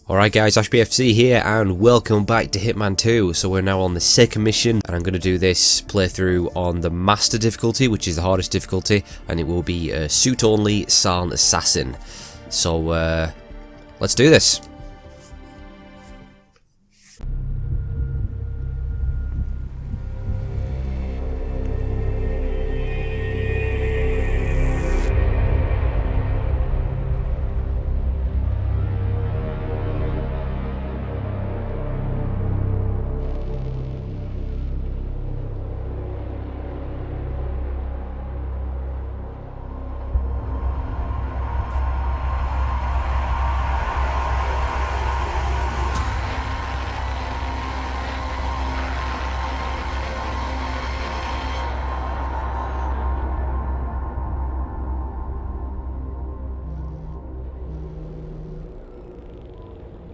Alright guys, AshBFC here and welcome back to Hitman 2. So we're now on the second mission and I'm going to do this playthrough on the Master difficulty, which is the hardest difficulty, and it will be a suit only silent assassin. So let's do this.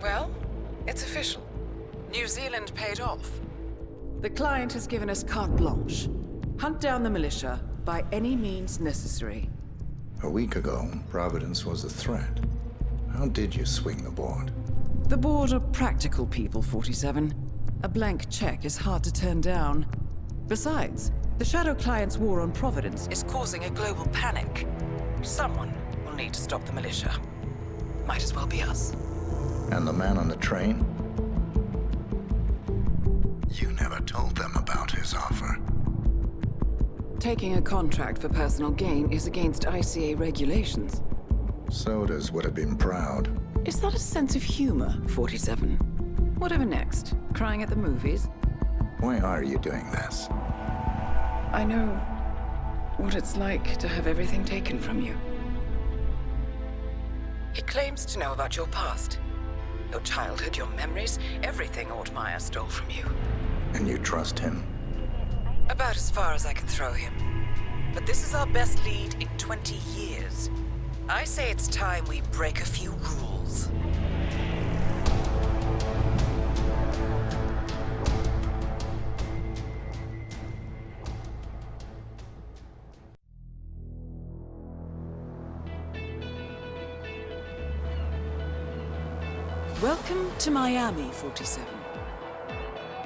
Well, it's official. New Zealand paid off. The client has given us carte blanche. Hunt down the militia by any means necessary. A week ago, Providence was a threat. How did you swing the board? The board are practical people, 47. A blank check is hard to turn down. Besides, the Shadow Client's war on Providence is causing a global panic. Someone will need to stop the militia. Might as well be us. And the man on the train? You never told them about his offer. Taking a contract for personal gain is against ICA regulations. Sodas would have been proud. Is that a sense of humor, 47? Whatever next? Crying at the movies? Why are you doing this? I know what it's like to have everything taken from you. He claims to know about your past. Your childhood, your memories, everything Altmaier stole from you. And you trust him? About as far as I can throw him. But this is our best lead in 20 years. I say it's time we break a few rules. Welcome to Miami, 47.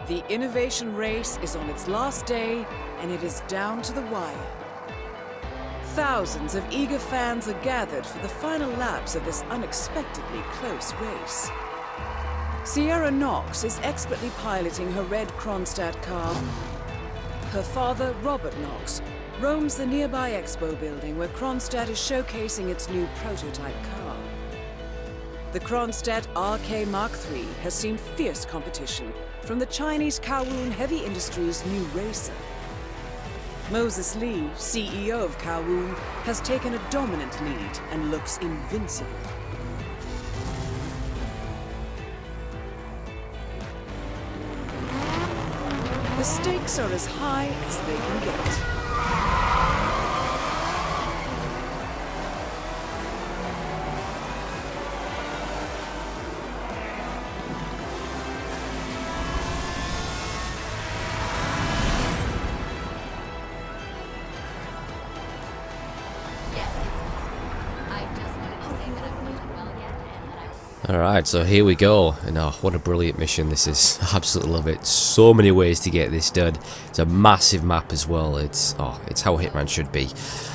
The innovation race is on its last day, and it is down to the wire. Thousands of eager fans are gathered for the final laps of this unexpectedly close race. Sierra Knox is expertly piloting her red Kronstadt car. Her father, Robert Knox, roams the nearby expo building where Kronstadt is showcasing its new prototype car. The Kronstadt RK Mark III has seen fierce competition from the Chinese Kowloon Heavy Industries' new racer. Moses Lee, CEO of Kowloon, has taken a dominant lead and looks invincible. The stakes are as high as they can get. Alright, so here we go, and oh, what a brilliant mission this is. I absolutely love it. So many ways to get this done. It's a massive map as well. It's how Hitman should be.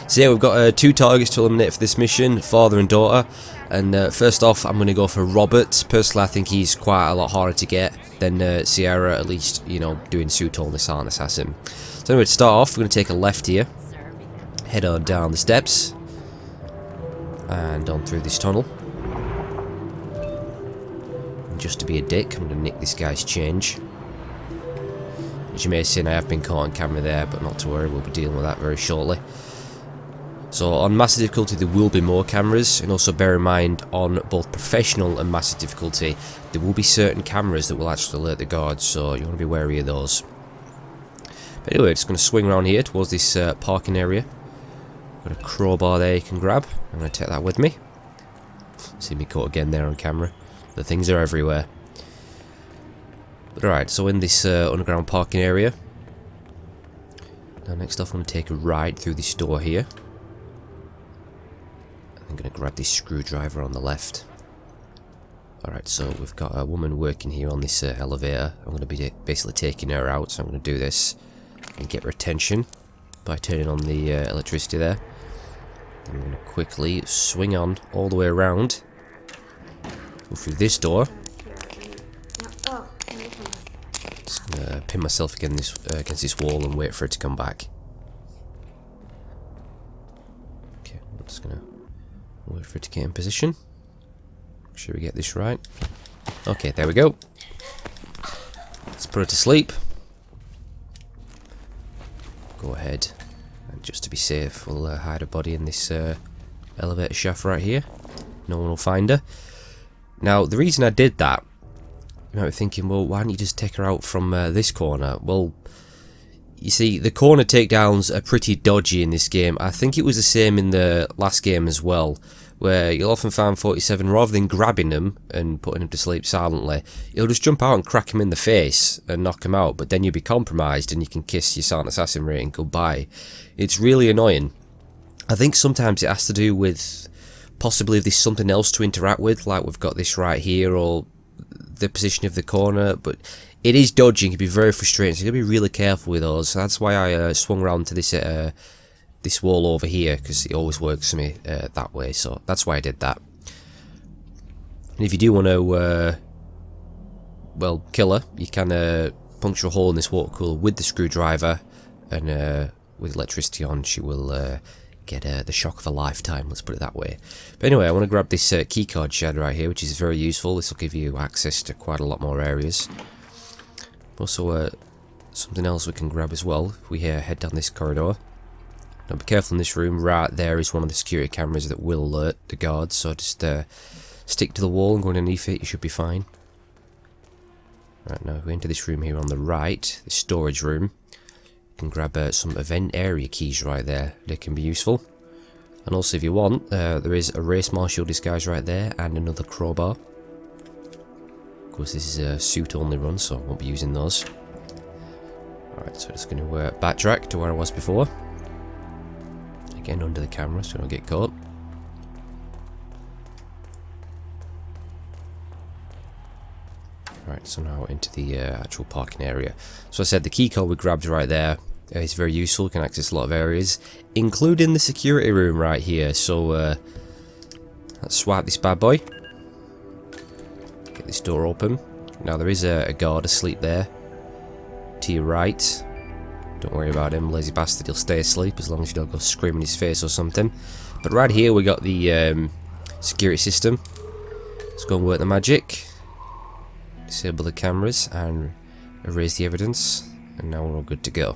So yeah, we've got two targets to eliminate for this mission, father and daughter. And first off, I'm going to go for Robert. Personally, I think he's quite a lot harder to get than Sierra, at least, you know, doing suit only silent assassin. So anyway, to start off, we're going to take a left here. Head on down the steps. And on through this tunnel. Just to be a dick, I'm going to nick this guy's change. As you may have seen, I have been caught on camera there, but not to worry, we'll be dealing with that very shortly. So on Master difficulty there will be more cameras, and also bear in mind on both Professional and Master difficulty there will be certain cameras that will actually alert the guards, so you want to be wary of those. But anyway, just going to swing around here towards this parking area. Got a crowbar there you can grab. I'm going to take that with me. See me caught again there on camera. The things are everywhere. But alright, so in this underground parking area. Now next off I'm going to take a right through this door here. I'm going to grab this screwdriver on the left. Alright, so we've got a woman working here on this elevator. I'm going to be basically taking her out, so I'm going to do this and get her attention by turning on the electricity there. I'm going to quickly swing on all the way around, go through this door. Just going to pin myself against this wall and wait for it to come back. Okay, I'm just going to wait for it to get in position. Make sure we get this right. Okay, there we go. Let's put her to sleep. Go ahead, and just to be safe, we'll hide her body in this elevator shaft right here. No one will find her. Now, the reason I did that, you might be thinking, well, why don't you just take her out from this corner? Well, you see, the corner takedowns are pretty dodgy in this game. I think it was the same in the last game as well, where you'll often find 47, rather than grabbing them and putting him to sleep silently, you'll just jump out and crack him in the face and knock him out, but then you'll be compromised and you can kiss your silent assassin rating goodbye. It's really annoying. I think sometimes it has to do with possibly if there's something else to interact with, like we've got this right here, or the position of the corner, but it is dodgy and can be very frustrating, so you've got to be really careful with those. So that's why I swung around to this wall over here, because it always works for me that way, so that's why I did that. And if you do want to, well, kill her, you can puncture a hole in this water cooler with the screwdriver, and with electricity on, she will get the shock of a lifetime, let's put it that way. But anyway, I want to grab this keycard shed right here, which is very useful. This will give you access to quite a lot more areas. Also, something else we can grab as well, if we head down this corridor. Now be careful in this room, right there is one of the security cameras that will alert the guards, so just stick to the wall and go underneath it, you should be fine. Right, now if we enter this room here on the right, the storage room, you can grab some event area keys right there, they can be useful. And also if you want, there is a race marshal disguise right there, and another crowbar. Of course this is a suit only run, so I won't be using those. Alright, so I'm just going to backtrack to where I was before. Again under the camera so I don't get caught. Right, so now into the actual parking area. So I said the key card we grabbed right there is very useful, can access a lot of areas, including the security room right here. So let's swipe this bad boy. Get this door open. Now there is a guard asleep there to your right. Don't worry about him, lazy bastard, he'll stay asleep as long as you don't go screaming in his face or something. But right here we got the security system. Let's go and work the magic. Disable the cameras and erase the evidence. And now we're all good to go.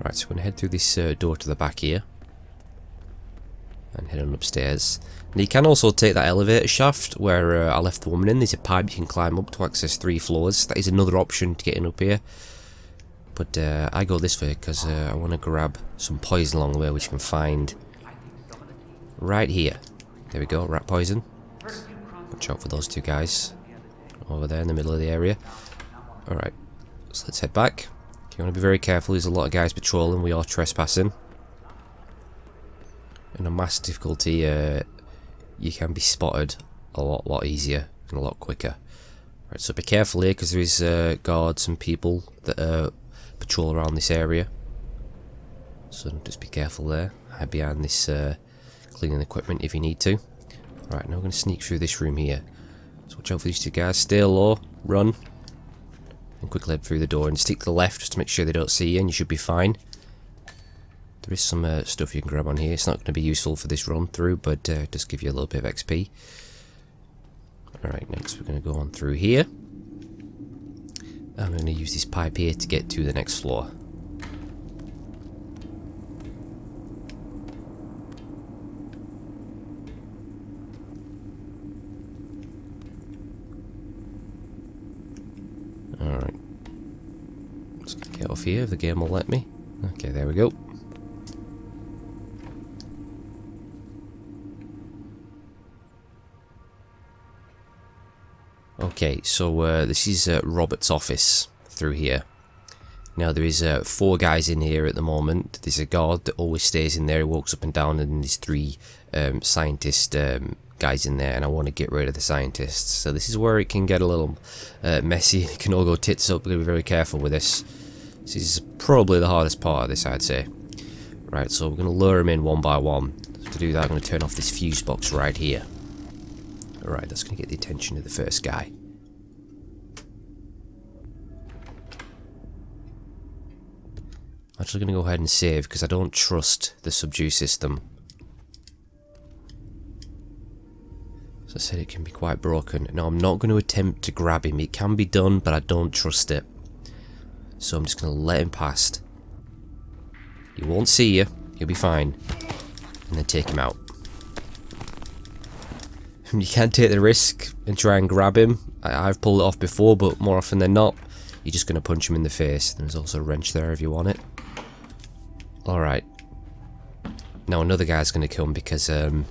Right, so we're going to head through this door to the back here. And head on upstairs. And you can also take that elevator shaft where I left the woman in. There's a pipe you can climb up to access 3 floors. That is another option to getting up here. But I go this way because I want to grab some poison along the way, which you can find right here. There we go, rat poison. Watch out for those 2 guys over there in the middle of the area. Alright, so let's head back. You want to be very careful, there's a lot of guys patrolling, we are trespassing. And on mass difficulty, you can be spotted a lot easier and a lot quicker. Right, so be careful here because there is guards and people that patrol around this area. So just be careful there. Hide behind this cleaning equipment if you need to. Right, now we're going to sneak through this room here. So watch out for these 2 guys. Stay low, run, and quickly head through the door and stick to the left just to make sure they don't see you, and you should be fine. There is some stuff you can grab on here. It's not going to be useful for this run through, but just give you a little bit of XP. Alright, next we're going to go on through here. I'm going to use this pipe here to get to the next floor. Alright. Just gonna get off here if the game will let me. Okay, there we go. Okay, so this is Robert's office through here. Now there is 4 guys in here at the moment. There's a guard that always stays in there, he walks up and down, and there's 3 scientist guys in there, and I want to get rid of the scientists. So this is where it can get a little messy. It can all go tits up. We're going to be very careful with this. This is probably the hardest part of this, I'd say. Right, so we're going to lure them in one by one. To do that, I'm going to turn off this fuse box right here. Alright, that's going to get the attention of the first guy. I'm actually going to go ahead and save because I don't trust the subdue system. As I said, it can be quite broken. No, I'm not going to attempt to grab him. It can be done, but I don't trust it. So I'm just going to let him past. He won't see you. He'll be fine. And then take him out. You can take the risk and try and grab him. I've pulled it off before, but more often than not, you're just going to punch him in the face. There's also a wrench there if you want it. Alright. Now another guy's going to come because there's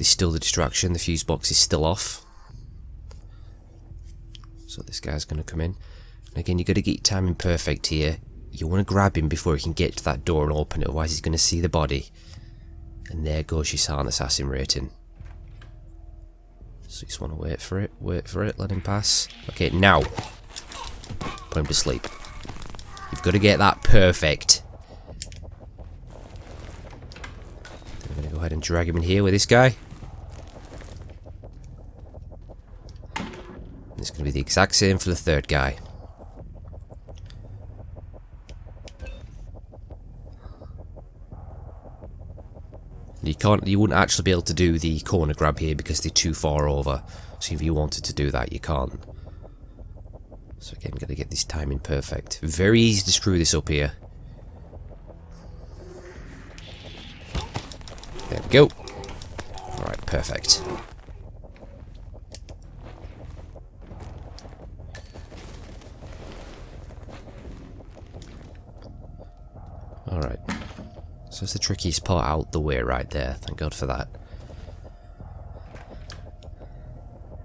still the distraction. The fuse box is still off. So this guy's going to come in. And again, you've got to get your timing perfect here. You want to grab him before he can get to that door and open it, otherwise he's going to see the body. And there goes your silent assassin rating. So you just want to wait for it, let him pass. Okay, now. Put him to sleep. You've got to get that perfect. Then I'm going to go ahead and drag him in here with this guy. And it's going to be the exact same for the third guy. You wouldn't actually be able to do the corner grab here because they're too far over. So if you wanted to do that, you can't. So again, got to get this timing perfect. Very easy to screw this up here. There we go. Alright, perfect. Alright. So it's the trickiest part out the way right there. Thank God for that.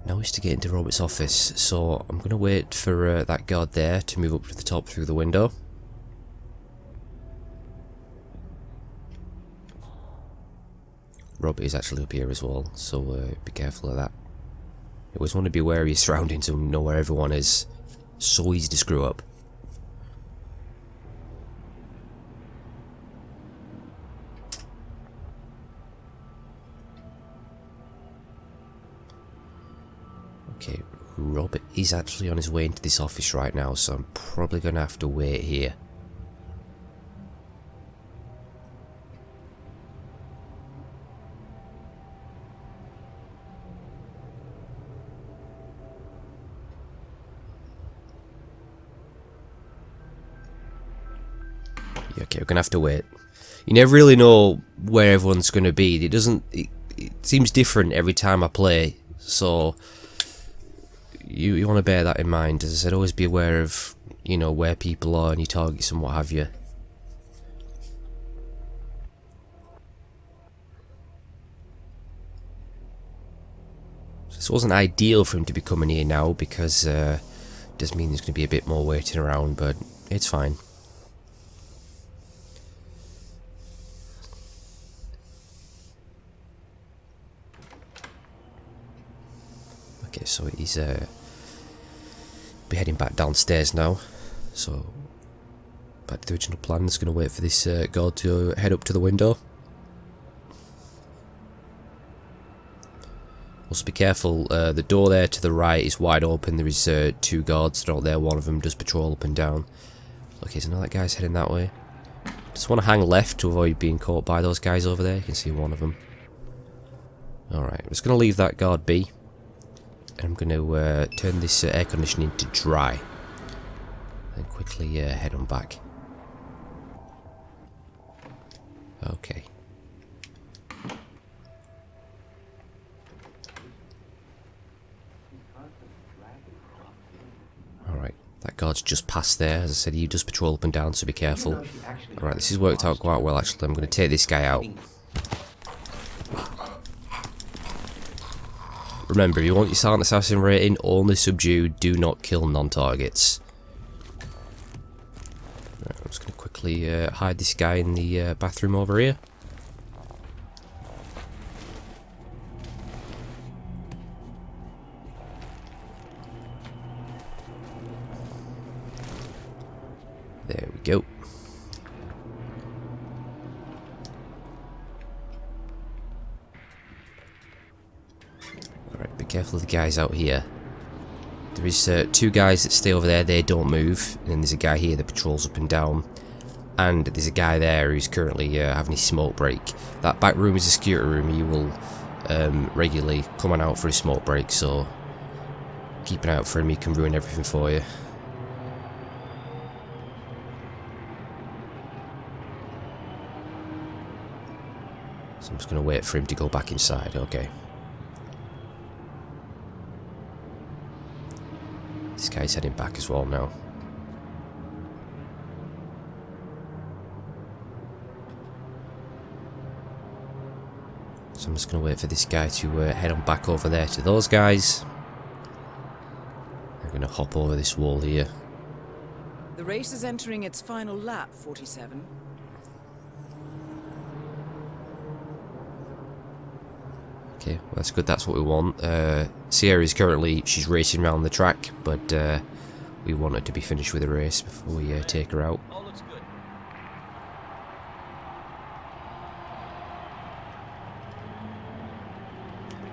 Now is to get into Robert's office. So I'm going to wait for that guard there to move up to the top through the window. Robert is actually up here as well. So be careful of that. You always want to be aware of your surroundings and know where everyone is. So easy to screw up. Okay, Robert is actually on his way into this office right now, so I'm probably going to have to wait here. Yeah, okay, we're going to have to wait. You never really know where everyone's going to be. It seems different every time I play, so you want to bear that in mind. As I said, always be aware of, you know, where people are and your targets and what have you. This wasn't ideal for him to be coming here now because it does mean there's going to be a bit more waiting around, but it's fine. Okay, so he's be heading back downstairs now. So back to the original plan. Just going to wait for this guard to head up to the window. Also be careful, the door there to the right is wide open. There is two guards out there. One of them does patrol up and down. Okay, so now that guy's heading that way. Just want to hang left to avoid being caught by those guys over there. You can see one of them. Alright, I'm just going to leave that guard be. And I'm going to turn this air conditioning to dry. Then quickly head on back. Okay. Alright, that guard's just passed there. As I said, he does patrol up and down, so be careful. Alright, this has worked out quite well actually. I'm going to take this guy out. Remember, if you want your silent assassin rating, only subdue, do not kill non-targets. Right, I'm just going to quickly hide this guy in the bathroom over here. careful of the guys out here. There is 2 guys that stay over there, they don't move. And then there's a guy here that patrols up and down. And there's a guy there who's currently having his smoke break. That back room is a security room. He will regularly come on out for his smoke break, so keep an eye out for him, he can ruin everything for you. So I'm just going to wait for him to go back inside, okay. This guy's heading back as well now. So I'm just going to wait for this guy to head on back over there to those guys. I'm going to hop over this wall here. The race is entering its final lap, 47. Okay, well that's good, that's what we want. Sierra's currently, she's racing around the track, but we want her to be finished with the race before we take her out. All looks good.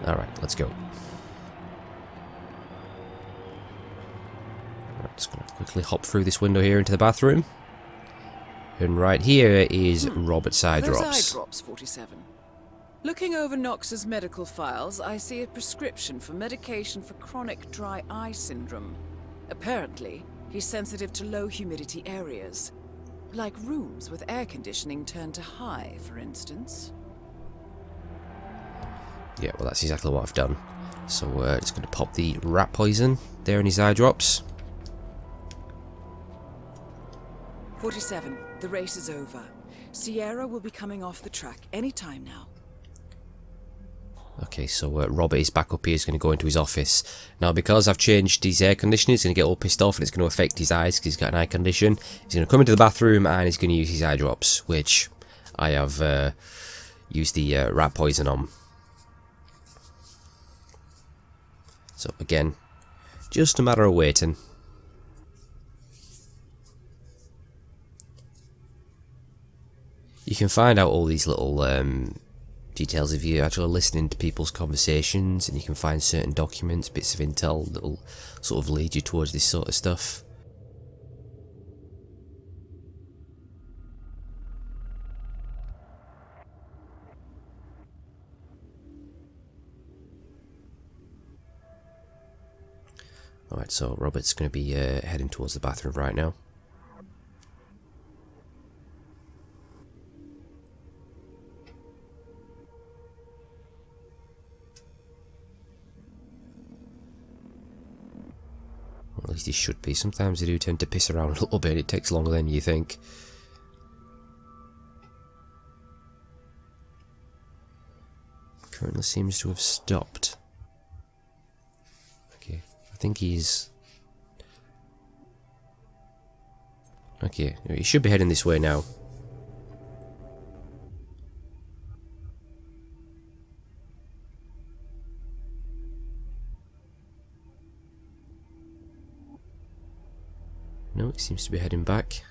Alright, let's go. Right, just going to quickly hop through this window here into the bathroom. And right here is Robert's eye Those drops. eye drops, 47. Looking over Knox's medical files, I see a prescription for medication for chronic dry eye syndrome. Apparently, he's sensitive to low humidity areas. Like rooms with air conditioning turned to high, for instance. Yeah, well that's exactly what I've done. So just going to pop the rat poison there in his eye drops. 47. The race is over. Sierra will be coming off the track any time now. Okay, so Robert is back up here, he's going to go into his office. Now because I've changed his air conditioning, he's going to get all pissed off and it's going to affect his eyes because he's got an eye condition. He's going to come into the bathroom and he's going to use his eye drops, which I have used the rat poison on. So again, just a matter of waiting. You can find out all these little details if you're actually listening to people's conversations, and you can find certain documents, bits of intel that will sort of lead you towards this sort of stuff. Alright, so Robert's going to be heading towards the bathroom right now. Or at least he should be. Sometimes they do tend to piss around a little bit. It takes longer than you think. Currently seems to have stopped. Okay, I think he's... Okay, he should be heading this way now. No, it seems to be heading back.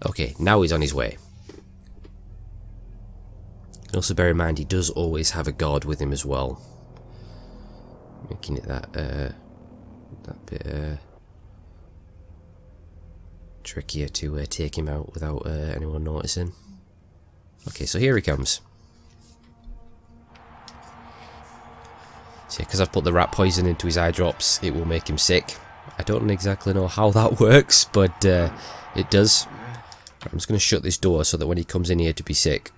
Okay, now he's on his way. And also bear in mind, he does always have a guard with him as well, making it that bit trickier to take him out without anyone noticing. Okay, so here he comes. So because I've put the rat poison into his eye drops, it will make him sick. I don't exactly know how that works, but it does. I'm just going to shut this door so that when he comes in here to be sick,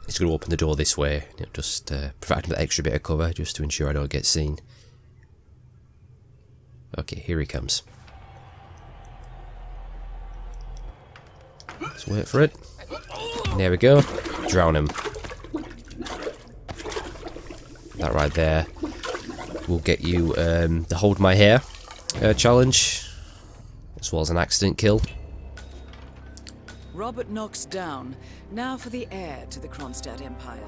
he's going to open the door this way. It'll just provide him that extra bit of cover just to ensure I don't get seen. Okay, here he comes. Let's wait for it. There we go. Drown him. That right there will get you the hold my hair challenge, as well as an accident kill. Robert Knox down. Now for the heir to the Kronstadt Empire.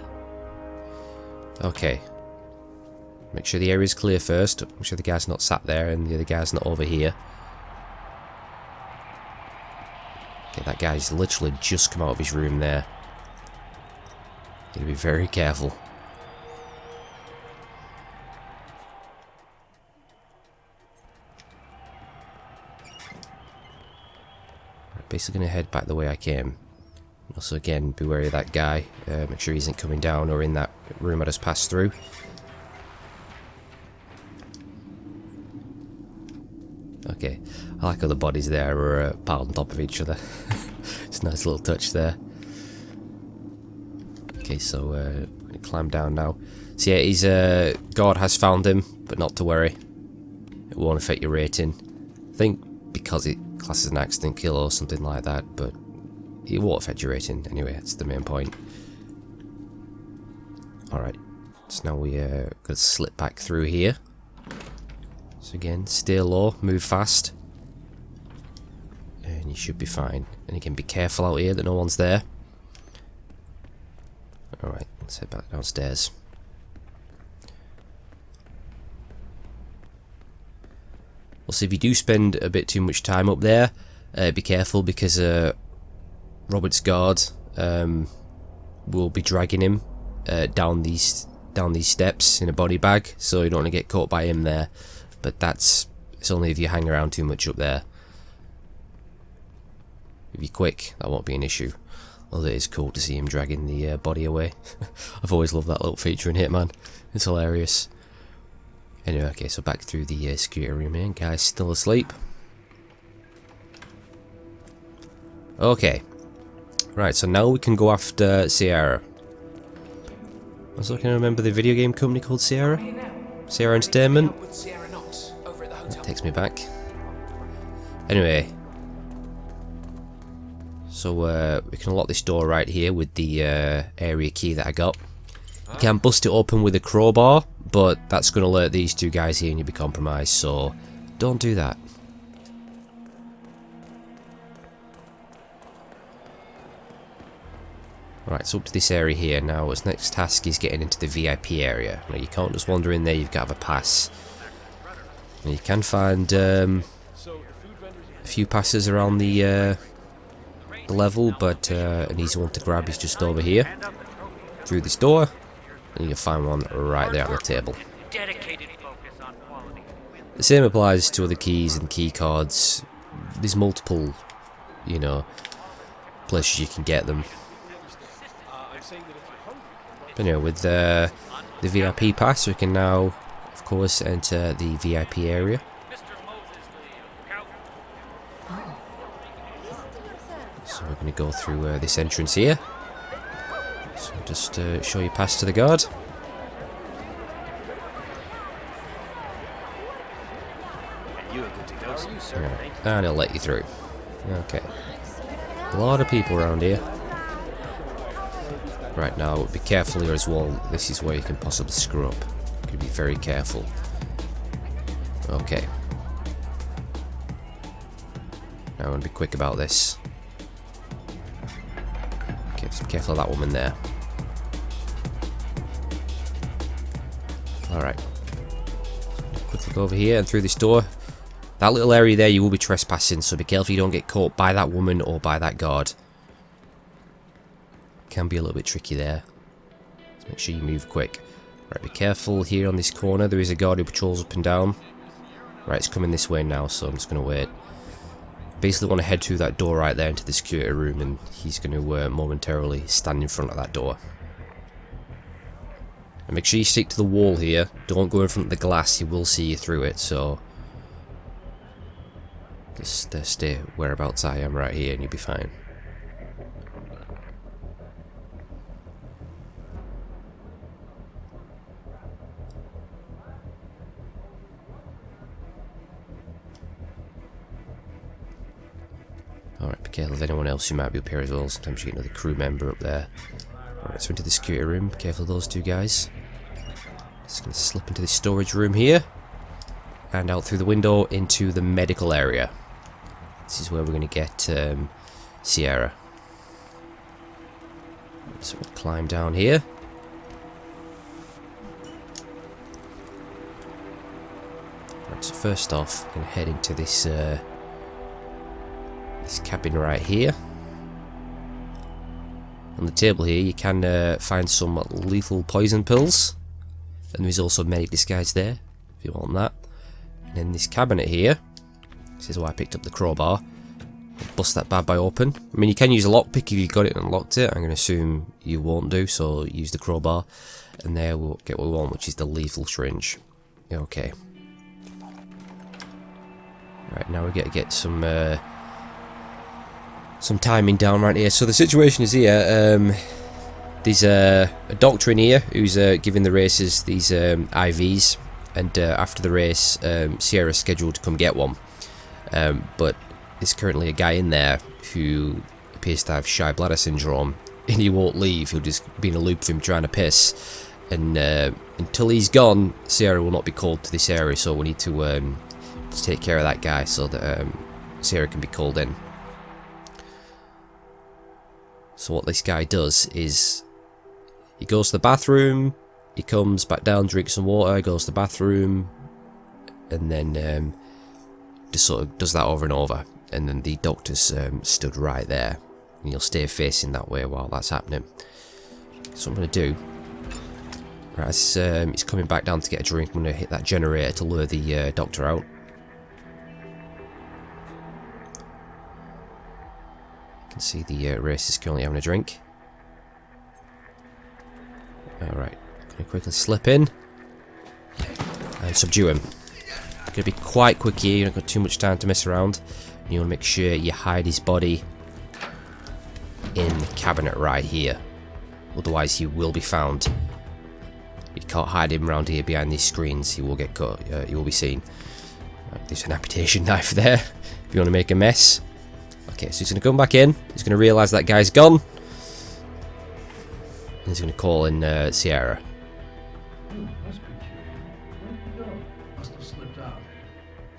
Okay. Make sure the area's clear first. Make sure the guy's not sat there and the other guy's not over here. Okay, that guy's literally just come out of his room there. Gotta be very careful. Right, basically gonna head back the way I came. Also, again, be wary of that guy. Make sure he isn't coming down or in that room I just passed through. Okay, I like how the bodies there are piled on top of each other. It's a nice little touch there. Okay, so I'm gonna climb down now. So yeah, he's God has found him, but not to worry. It won't affect your rating. I think because it classes an accident kill or something like that, but it won't affect your rating anyway. That's the main point. All right, so now we gotta slip back through here. So again, stay low, move fast, and you should be fine. And again, be careful out here that no one's there. Alright, let's head back downstairs. Well, so if you do spend a bit too much time up there, be careful because Robert's guard will be dragging him down these steps in a body bag, so you don't want to get caught by him there. But it's only if you hang around too much up there. If you're quick, that won't be an issue. Although it is cool to see him dragging the body away. I've always loved that little feature in Hitman. It's hilarious. Anyway, okay, so back through the security room here. Guy's still asleep. Okay. Right, so now we can go after Sierra. I was looking to remember the video game company called Sierra? Sierra Entertainment? That takes me back. Anyway. So we can unlock this door right here with the area key that I got. You can bust it open with a crowbar, but that's going to alert these two guys here and you'll be compromised, so don't do that. Right, so up to this area here. Now its next task is getting into the VIP area. Now you can't just wander in there, you've got to have a pass. Now you can find a few passes around the level, but an easy one to grab is just over here. Through this door, and you'll find one right there on the table. The same applies to other keys and key cards. There's multiple, you know, places you can get them. But anyway, with the VIP pass, we can now, of course, enter the VIP area. So we're going to go through this entrance here. So just show your pass to the guard. Right, and he'll let you through. Okay. A lot of people around here. Right, now be careful here as well. This is where you can possibly screw up. You can be very careful. Okay. Now I want to be quick about this. Okay, just be careful of that woman there. Alright. Quickly go over here and through this door. That little area there you will be trespassing, so be careful you don't get caught by that woman or by that guard. Can be a little bit tricky there. So make sure you move quick. Right, be careful here on this corner. There is a guard who patrols up and down. Right, it's coming this way now, so I'm just going to wait. Basically want to head through that door right there into the security room, and he's going to momentarily stand in front of that door. And make sure you stick to the wall here. Don't go in front of the glass, he will see you through it, so just stay whereabouts I am right here and you'll be fine. Alright, be careful of anyone else who might be up here as well. Sometimes you get another crew member up there. Alright, so into the security room. Be careful of those two guys. Just going to slip into the storage room here. And out through the window into the medical area. This is where we're going to get Sierra. So we'll climb down here. Right, so first off, I'm going to head into this this cabin right here. On the table here you can find some lethal poison pills, and there's also medic disguise there if you want that. And in this cabinet here, this is why I picked up the crowbar. Bust that bad boy open. I mean, you can use a lockpick if you got it and unlocked it. I'm going to assume you won't do, so use the crowbar, and there we'll get what we want, which is the lethal syringe. Okay. Right, now we get to get some timing down right here. So the situation is here. There's a doctor in here who's giving the racers these IVs, and after the race, Sierra's scheduled to come get one. But there's currently a guy in there who appears to have shy bladder syndrome, and he won't leave. He'll just be in a loop of him trying to piss, and until he's gone, Sierra will not be called to this area. So we need to take care of that guy so that Sierra can be called in. So what this guy does is he goes to the bathroom, he comes back down, drinks some water, goes to the bathroom, and then just sort of does that over and over. And then the doctor's stood right there, and you'll stay facing that way while that's happening. So what I'm going to do, right, as he's coming back down to get a drink, I'm going to hit that generator to lure the doctor out. You can see the racer is currently having a drink. Alright, going to quickly slip in and subdue him. Going to be quite quick here, you don't got too much time to mess around. You want to make sure you hide his body in the cabinet right here, otherwise he will be found. You can't hide him around here behind these screens, he will get caught, he will be seen. Right, there's an amputation knife there if you want to make a mess. Okay, so he's going to come back in, he's going to realise that guy's gone, and he's going to call in Sierra. Must be cute. Where'd you go? Must have slipped out.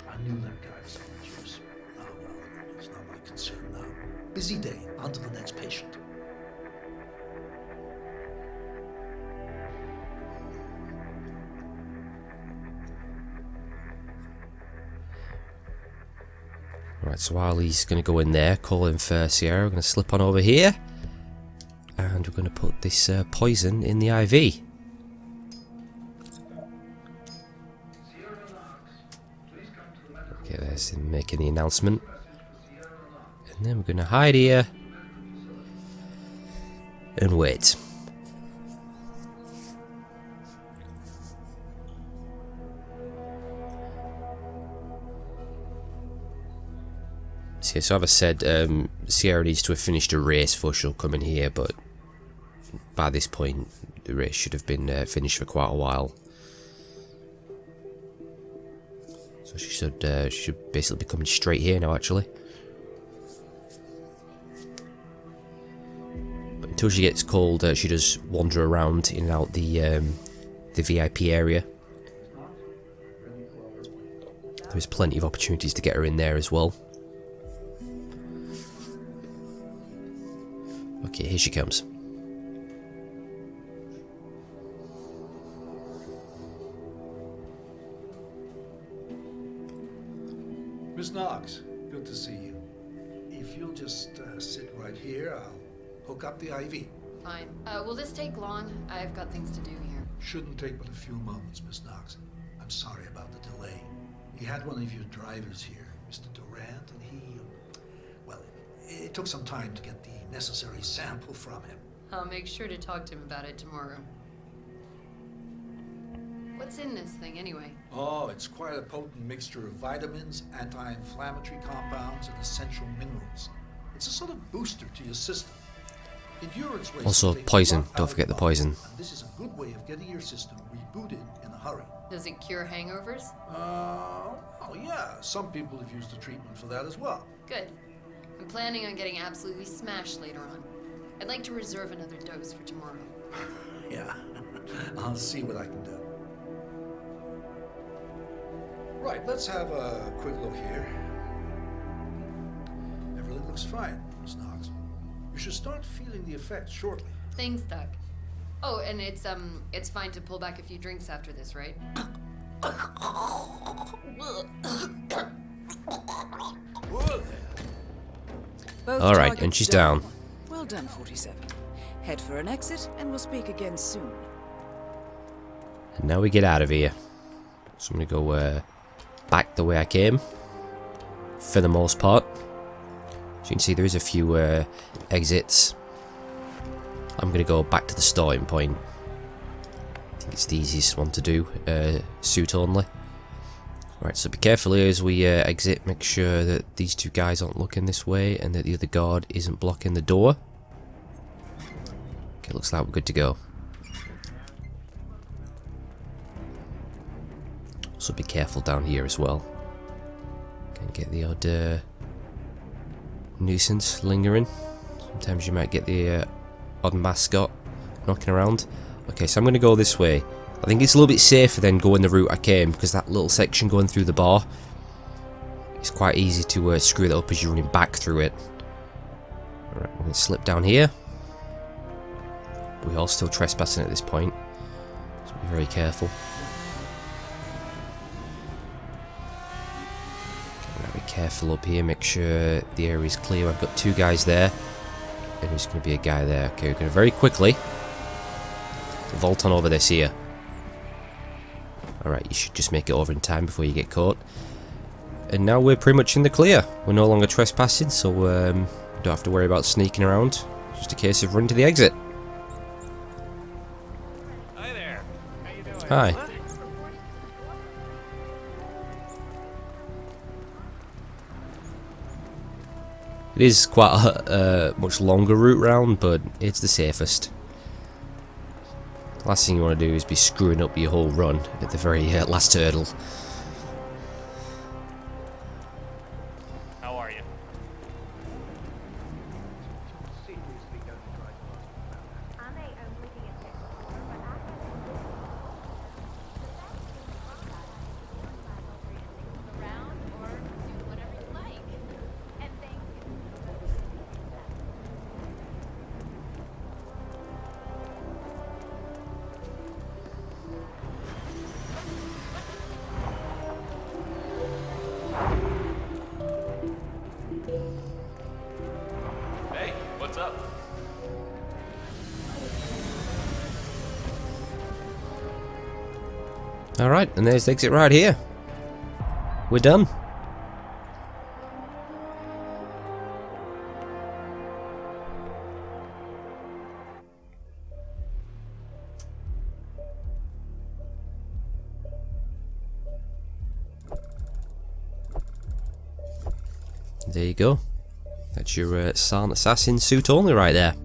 I knew that guy was on the juice. Oh well, it's not my concern now. Busy day. On to the next patient. Right, so while he's going to go in there, call in for Sierra, we're going to slip on over here, and we're going to put this poison in the IV. Okay, there's him making the announcement. And then we're going to hide here and wait. So as I said, Sierra needs to have finished a race before she'll come in here, but by this point the race should have been finished for quite a while. So she should basically be coming straight here now, actually. But until she gets called, she does wander around in and out the VIP area. There's plenty of opportunities to get her in there as well. Okay, here she comes. Miss Knox, good to see you. If you'll just sit right here, I'll hook up the IV. Fine. Will this take long? I've got things to do here. Shouldn't take but a few moments, Miss Knox. I'm sorry about the delay. We had one of your drivers here, Mr. Durant, and he... well, it took some time to get the necessary sample from him. I'll make sure to talk to him about it tomorrow. What's in this thing, anyway? Oh, it's quite a potent mixture of vitamins, anti-inflammatory compounds, and essential minerals. It's a sort of booster to your system. Endurance races Also take poison, blood don't out forget the of body, poison. and this is a good way of getting your system rebooted in a hurry. Does it cure hangovers? Oh yeah, some people have used the treatment for that as well. Good. I'm planning on getting absolutely smashed later on. I'd like to reserve another dose for tomorrow. Yeah, I'll see what I can do. Right, let's have a quick look here. Everything looks fine, Miss Knox. You should start feeling the effects shortly. Thanks, Doc. Oh, and it's fine to pull back a few drinks after this, right? Whoa there. Both Alright, targets and she's down. Well done, 47. Head for an exit, and we'll speak again soon. And now we get out of here. So I'm going to go back the way I came. For the most part. As you can see, there is a few exits. I'm going to go back to the starting point. I think it's the easiest one to do. Suit only. Right, so be careful here as we exit. Make sure that these two guys aren't looking this way and that the other guard isn't blocking the door. Okay, looks like we're good to go. So be careful down here as well. Can get the odd nuisance lingering. Sometimes you might get the odd mascot knocking around. Okay, so I'm going to go this way. I think it's a little bit safer than going the route I came, because that little section going through the bar, it's quite easy to screw that up as you're running back through it. Alright, I'm going to slip down here. We're all still trespassing at this point, so be very careful. Be careful up here, make sure the area is clear. I've got two guys there, and there's going to be a guy there. Okay, we're going to very quickly vault on over this here. Alright, you should just make it over in time before you get caught. And now we're pretty much in the clear. We're no longer trespassing, so don't have to worry about sneaking around. Just a case of running to the exit. Hi there. How you doing? Hi. It is quite a much longer route round, but it's the safest. Last thing you want to do is be screwing up your whole run at the very last hurdle. How are you? Hey, what's up? Alright, and there's the exit right here. We're done. There you go. That's your silent assassin suit only right there.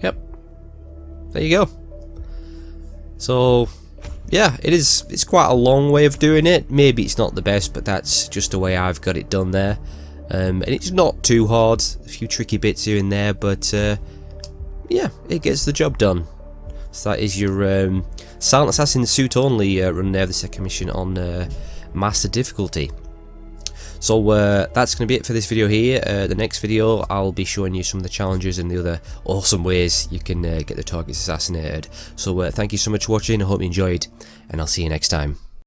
Yep. There you go. So, yeah, it's quite a long way of doing it. Maybe it's not the best, but that's just the way I've got it done there. And it's not too hard. A few tricky bits here and there, but yeah, it gets the job done. So that is your silent assassin suit only run there, the second mission on master difficulty. So that's going to be it for this video here. The next video I'll be showing you some of the challenges and the other awesome ways you can get the targets assassinated. So thank you so much for watching, I hope you enjoyed, and I'll see you next time.